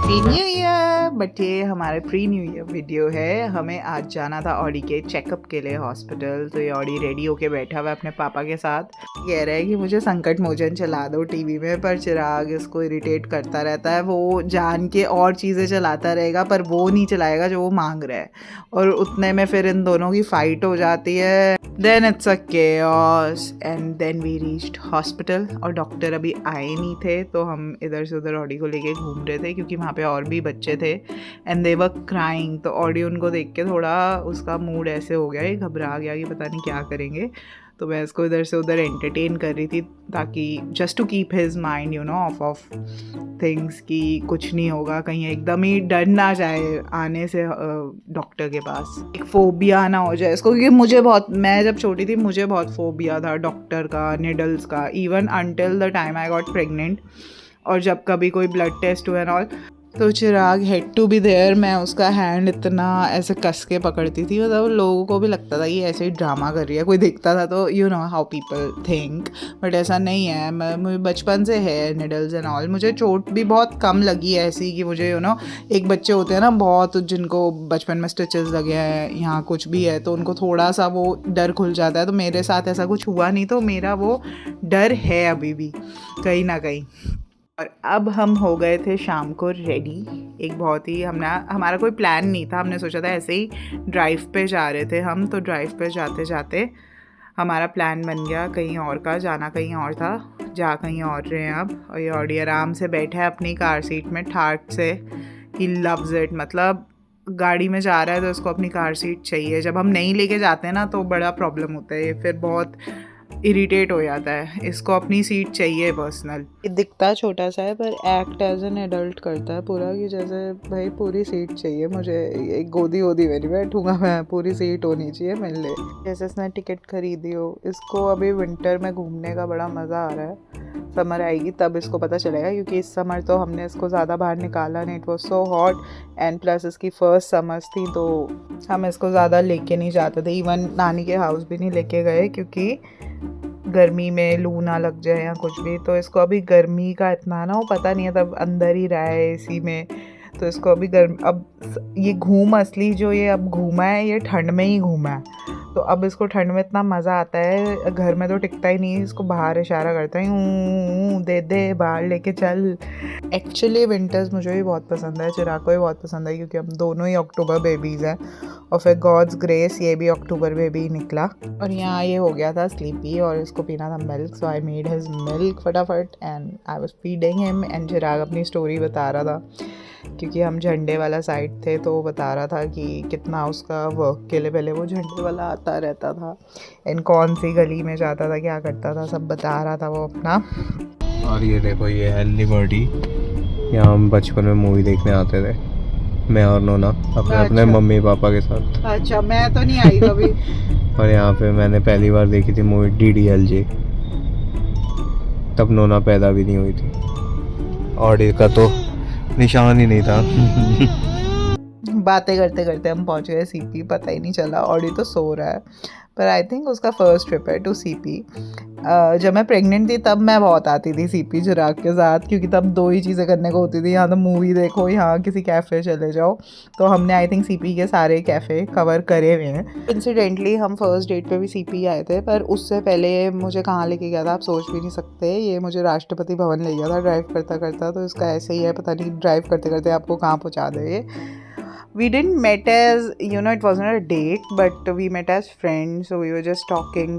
Happy new year. But ये हमारे pre new year video है। हमें आज जाना था ऑडी के चेकअप के लिए हॉस्पिटल। तो ये ऑडी रेडी होके बैठा हुआ है अपने पापा के साथ। कह रहा है कि मुझे संकट मोचन चला दो टीवी में, पर चिराग इसको इरिटेट करता रहता है। वो जान के और चीज़ें चलाता रहेगा पर वो नहीं चलाएगा जो वो मांग रहा है, और उतने में फिर इन दोनों की फाइट हो जाती है। Then it's a chaos and then we reached hospital. और डॉक्टर अभी आए नहीं थे तो हम इधर से उधर ऑडी को लेके घूम रहे थे क्योंकि वहाँ पे और भी बच्चे थे एंड दे वर क्राइंग। तो ऑडी उनको देख के थोड़ा उसका मूड ऐसे हो गया, ये घबरा गया कि पता नहीं क्या करेंगे। तो मैं इसको इधर से उधर एंटरटेन कर रही थी ताकि just to keep his mind you know off things कि कुछ नहीं होगा, कहीं एकदम ही डर ना जाए आने से डॉक्टर के पास, एक फोबिया ना हो जाए इसको। क्योंकि मुझे बहुत, मैं जब छोटी थी मुझे बहुत फोबिया था डॉक्टर का, निडल्स का, even until the time I got pregnant. और जब कभी कोई ब्लड टेस्ट हुआ एंड ऑल तो चिराग हैड टू बी देयर। मैं उसका हैंड इतना ऐसे कस के पकड़ती थी, मतलब लोगों को भी लगता था कि ऐसे ही ड्रामा कर रही है। कोई दिखता था तो you know how people think, but ऐसा नहीं है। मुझे बचपन से है निडल्स एंड ऑल। मुझे चोट भी बहुत कम लगी है ऐसी कि मुझे यू नो, एक बच्चे होते हैं ना बहुत जिनको बचपन में स्टिचेस लगे हैं, यहाँ कुछ भी है तो उनको थोड़ा सा वो डर खुल जाता है। तो मेरे साथ ऐसा कुछ हुआ नहीं, तो मेरा वो डर है अभी भी कहीं ना कहीं। और अब हम हो गए थे शाम को रेडी। एक बहुत ही हमारा कोई प्लान नहीं था, हमने सोचा था ऐसे ही ड्राइव पे जा रहे थे हम। तो ड्राइव पे जाते जाते हमारा प्लान बन गया कहीं और का, जाना कहीं और था, जा कहीं और रहे हैं अब। और ये ऑडी आराम से बैठा है अपनी कार सीट में ठाट से। ही लव्स इट, मतलब गाड़ी में जा रहा है तो उसको अपनी कार सीट चाहिए। जब हम नहीं लेके जाते हैं ना तो बड़ा प्रॉब्लम होता है, ये फिर बहुत इरिटेट हो जाता है। इसको अपनी सीट चाहिए पर्सनल। दिखता छोटा सा है पर एक्ट एज एन एडल्ट करता है पूरा, कि जैसे भाई पूरी सीट चाहिए मुझे, एक गोदी वोदी में नहीं बैठूंगा मैं, पूरी सीट होनी चाहिए मिल ले। जैसे इसने टिकट खरीदी हो। इसको अभी विंटर में घूमने का बड़ा मज़ा आ रहा है। समर आएगी तब इसको पता चलेगा, क्योंकि इस समर तो हमने इसको ज़्यादा बाहर निकाला नहीं। It was so hot and plus इसकी फर्स्ट समर्स थी तो हम इसको ज़्यादा लेके नहीं जाते थे। इवन नानी के हाउस भी नहीं लेके गए क्योंकि गर्मी में लू ना लग जाए या कुछ भी। तो इसको अभी गर्मी का इतना ना वो पता नहीं है, तब अंदर ही रहा है इसी में। तो इसको अभी अब ये घूम असली जो ये अब घूमा है ये ठंड में ही घूमा है। तो अब इसको ठंड में इतना मज़ा आता है, घर में तो टिकता ही नहीं है। इसको बाहर इशारा करता है, दे दे बाहर लेके चल। एक्चुअली विंटर्स मुझे भी बहुत पसंद है, चिराग को भी बहुत पसंद है, क्योंकि हम दोनों ही अक्टूबर बेबीज़ हैं। और फिर गॉड्स ग्रेस ये भी अक्टूबर में भी निकला। और यहाँ ये हो गया था स्लीपी और इसको पीना था milk, so I made his milk फटाफट and I was feeding him. And Chirag अपनी स्टोरी बता रहा था, क्योंकि हम झंडे वाला साइड थे तो वो बता रहा था कि कितना उसका वर्क के लिए पहले वो झंडे वाला आता रहता था एंड कौन सी गली में जाता था, क्या करता था, सब बता रहा था वो अपना। और ये देखो ये है लिबर्टी, यहाँ हम बचपन में मूवी देखने आते थे, मैं और नोना अपने अपने मम्मी पापा के साथ। अच्छा, मैं तो नहीं आई कभी। और यहाँ पे मैंने पहली बार देखी थी मूवी DDLJ, तब नोना पैदा भी नहीं हुई थी और इसका तो निशान ही नहीं था। बातें करते करते हम पहुंच गए सीपी, पता ही नहीं चला। ऑडी तो सो रहा है, पर आई थिंक उसका फर्स्ट ट्रिप है टू सीपी। जब मैं प्रेग्नेंट थी तब मैं बहुत आती थी सीपी चिराग के साथ, क्योंकि तब दो ही चीज़ें करने को होती थी, यहाँ तो मूवी देखो, यहाँ किसी कैफ़े चले जाओ। तो हमने आई थिंक सीपी के सारे कैफ़े कवर करे हुए हैं। इंसिडेंटली हम फर्स्ट डेट पे भी सीपी आए थे, पर उससे पहले मुझे कहाँ लेके गया था आप सोच भी नहीं सकते। ये मुझे राष्ट्रपति भवन ले गया था ड्राइव करता करता। तो इसका ऐसे ही है, पता नहीं ड्राइव करते करते आपको कहाँ पहुँचा दे। We didn't met as, you know, it wasn't a date, but we met as friends. So we were just talking,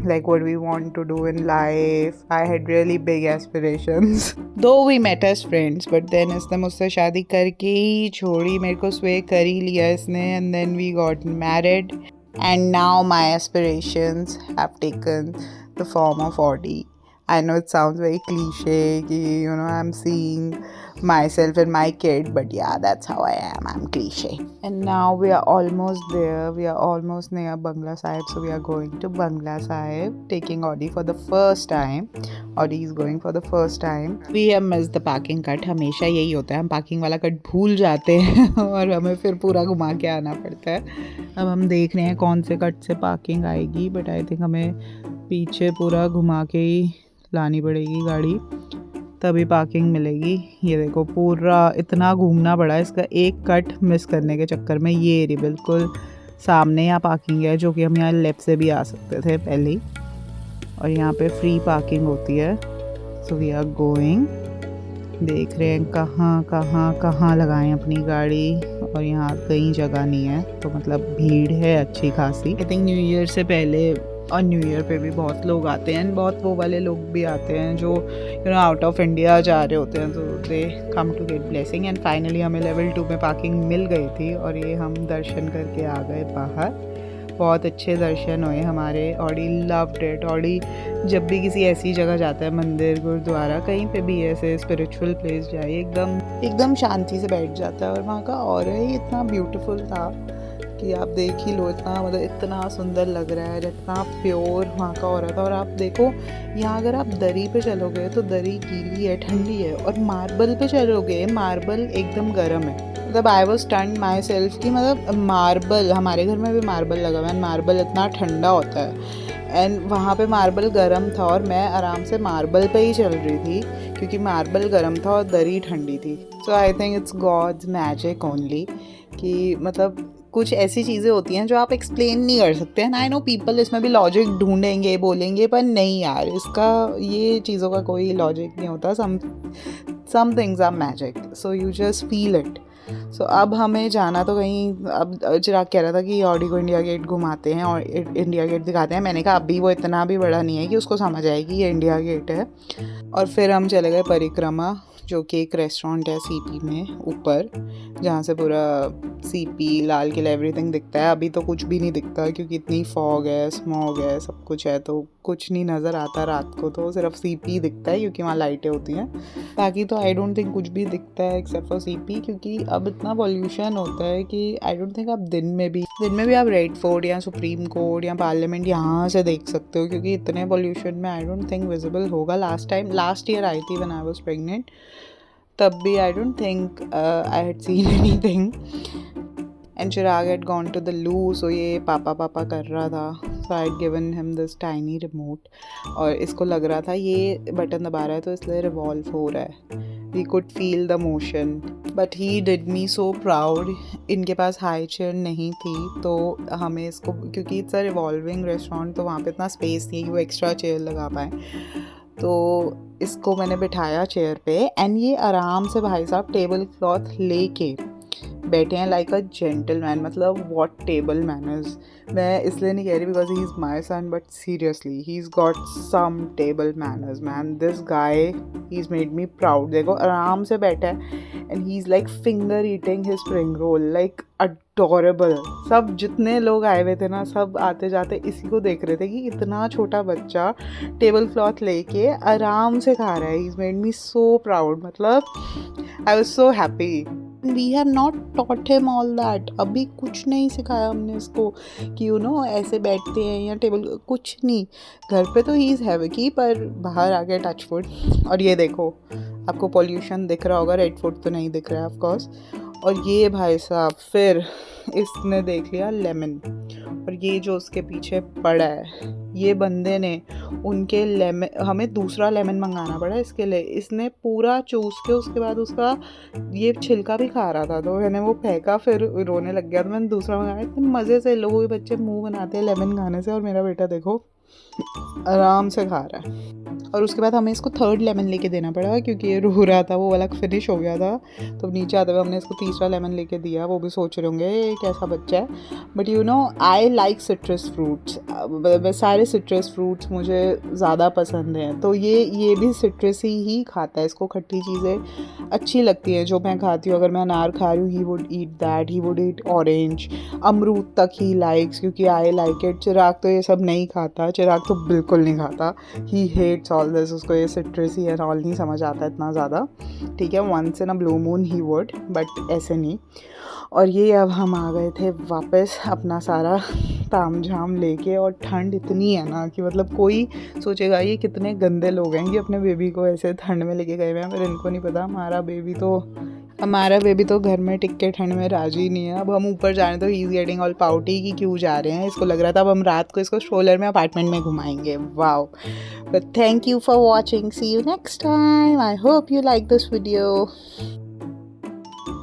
like what we want to do in life. I had really big aspirations. Though we met as friends, but then इसने मुझसे शादी करके ही छोड़ी, मेरे को sway कर ही लिया इसने, and then we got married. And now my aspirations have taken the form of Audi. I know it sounds very cliche, you know, I'm seeing myself and my kid, but yeah, that's how I am. I'm cliche. And now we are almost there. We are almost near Bangla Sahib, so we are going to Bangla Sahib, taking Audi for the first time. Audi is going for the first time. We have missed the parking cut. हमेशा यही होता है, हम parking वाला cut भूल जाते हैं और हमें फिर पूरा घुमा के आना पड़ता है। अब हम देख रहे हैं कौन से कट से पार्किंग आएगी, बट आई थिंक हमें पीछे पूरा घुमा के ही लानी पड़ेगी गाड़ी। तभी पार्किंग मिलेगी। ये देखो पूरा इतना घूमना पड़ा इसका एक कट मिस करने के चक्कर में। ये एरिया बिल्कुल सामने यहाँ पार्किंग है, जो कि हम यहाँ लेफ़्ट से भी आ सकते थे पहले ही, और यहाँ पे फ्री पार्किंग होती है। सो वी आर गोइंग, देख रहे हैं कहाँ लगाएं अपनी गाड़ी, और यहाँ कहीं जगह नहीं है, तो मतलब भीड़ है अच्छी खासी। आई थिंक न्यू ईयर से पहले और न्यू ईयर पे भी बहुत लोग आते हैं, बहुत वो वाले लोग भी आते हैं जो आउट ऑफ इंडिया जा रहे होते हैं, तो they come to get blessing. And finally हमें लेवल 2 में पार्किंग मिल गई थी, और ये हम दर्शन करके आ गए बाहर। बहुत अच्छे दर्शन हुए हमारे। Audi loved it. ऑडी जब भी किसी ऐसी जगह जाता है, मंदिर, गुरुद्वारा, कहीं पे भी ऐसे स्पिरिचुअल प्लेस जाए, एकदम शांति से बैठ जाता है। और वहाँ का ऑरा ही इतना ब्यूटीफुल था कि आप देख ही लो, इतना मतलब इतना सुंदर लग रहा है, इतना प्योर वहाँ का ऑरा था। और आप देखो यहाँ अगर आप दरी पे चलोगे तो दरी गीली है, ठंडी है, और मार्बल पे चलोगे मार्बल एकदम गर्म है। मतलब I was stunned my self कि मतलब मार्बल, हमारे घर में भी मार्बल लगा हुआ है, मार्बल इतना ठंडा होता है, एंड वहाँ पे मार्बल गर्म था, और मैं आराम से मार्बल पे ही चल रही थी क्योंकि मार्बल गर्म था और दरी ठंडी थी। So I think it's God's magic only, कि मतलब कुछ ऐसी चीज़ें होती हैं जो आप एक्सप्लेन नहीं कर सकते हैं। आई नो पीपल इसमें भी लॉजिक ढूंढेंगे, बोलेंगे, पर नहीं यार, इसका ये चीज़ों का कोई लॉजिक नहीं होता। Some things are magic, so you just feel it. So अब हमें जाना तो कहीं, अब चिराग कह रहा था कि ऑडी को इंडिया गेट घुमाते हैं और इंडिया गेट दिखाते हैं। मैंने कहा अभी वो इतना भी बड़ा नहीं है कि उसको समझ आएगी ये इंडिया गेट है। और फिर हम चले गए परिक्रमा, जो कि एक रेस्टोरेंट है सीपी में ऊपर, जहाँ से पूरा सीपी, लाल किला, एवरीथिंग दिखता है। अभी तो कुछ भी नहीं दिखता क्योंकि इतनी फॉग है, स्मॉग है, सब कुछ है, तो कुछ नहीं नज़र आता रात को, तो सिर्फ सीपी दिखता है क्योंकि वहाँ लाइटें होती हैं। बाकी तो आई डोंट थिंक कुछ भी दिखता है एक्सेप्ट फॉर सीपी, क्योंकि अब इतना पॉल्यूशन होता है कि आई डोंट थिंक आप दिन में भी आप रेड फोर्ट या सुप्रीम कोर्ट या पार्लियामेंट यहाँ से देख सकते हो, क्योंकि इतने पॉल्यूशन में आई डोंट थिंक विजिबल होगा। लास्ट ईयर आई थी व्हेन आई वाज प्रेग्नेंट, तब भी I don't think I had seen anything. And Chirag had gone to the loo, so ये पापा कर रहा था। So I had given him this tiny remote, और इसको लग रहा था ये बटन दबा रहा है तो इसलिए रिवॉल्व हो रहा है। We could feel the motion, but he did me so proud. इनके पास हाई चेयर नहीं थी, तो हमें इसको, क्योंकि इट्स अ रिवॉल्विंग रेस्टोरेंट, तो वहाँ पे इतना स्पेस नहीं है कि वो एक्स्ट्रा चेयर लगा पाए, तो इसको मैंने बिठाया चेयर पे। एंड ये आराम से भाई साहब टेबल क्लॉथ लेके बैठे हैं लाइक अ जेंटलमैन। मतलब व्हाट टेबल मैनर्स। मैं इसलिए नहीं कह रही because he is my son, but seriously he is got some table manners man. This guy, he is made me proud. देखो आराम से बैठा है, and he is like finger eating his spring roll, like adorable. सब जितने लोग आए हुए थे ना, सब आते जाते इसी को देख रहे थे कि इतना छोटा बच्चा टेबल क्लॉथ लेके आराम से खा रहा है। He is made me so proud. मतलब I was so happy. We have not taught him all that. अभी कुछ नहीं सिखाया हमने इसको कि ऐसे बैठते हैं या टेबल, कुछ नहीं। घर पे तो ही इज़ हैवी की, पर बाहर आ गया टच फुट। और ये देखो, आपको पॉल्यूशन दिख रहा होगा, रेड फुट तो नहीं दिख रहा है ऑफ कोर्स। और ये भाई साहब, फिर इसने देख लिया लेमन, और ये जो उसके पीछे पड़ा है, ये बंदे ने उनके लेमन, हमें दूसरा लेमन मंगाना पड़ा इसके लिए। इसने पूरा चूस के उसके बाद उसका ये छिलका भी खा रहा था, तो मैंने वो फेंका, फिर रोने लग गया, तो मैंने दूसरा मंगाया। इतने मज़े से लोगों के बच्चे मुंह बनाते हैं लेमन खाने से, और मेरा बेटा देखो आराम से खा रहा है। और उसके बाद हमें इसको थर्ड लेमन लेके देना पड़ा क्योंकि ये रो रहा था, वो वाला फिनिश हो गया था। तो नीचे आते हुए हमने इसको तीसरा लेमन लेके दिया। वो भी सोच रहे होंगे ये कैसा बच्चा है, but I like citrus fruits. सारे सिट्रस फ्रूट्स मुझे ज़्यादा पसंद हैं, तो ये भी सिट्रस ही खाता है। इसको खट्टी चीज़ें अच्छी लगती हैं जो मैं खाती हूँ। अगर मैं अनार खा रही हूँ, he would eat that, he would eat orange. अमरूद तक ही लाइक्स, क्योंकि आई लाइक इट। चिराग तो ये सब नहीं खाता, चिराग तो बिल्कुल नहीं खाता। He hates all this. उसको ये सिट्रसी एंड ऑल नहीं समझ आता इतना ज़्यादा। ठीक है, once in a blue moon he would, but ऐसे नहीं। और ये अब हम आ गए थे वापस अपना सारा ताम झाम लेके, और ठंड इतनी है ना कि मतलब कोई सोचेगा ये कितने गंदे लोग हैं कि अपने बेबी को ऐसे ठंड में लेके गए हुए हैं, पर इनको नहीं पता हमारा बेबी तो हमारा बेबी तो घर में टिक के ठंड में राजी नहीं है। अब हम ऊपर जा रहे हैं तो he is getting all pouty कि क्यों जा रहे हैं। इसको लग रहा था अब हम रात को इसको स्ट्रोलर में अपार्टमेंट में घुमाएंगे। Wow, but thank you for watching, see you next time, I hope you like this video.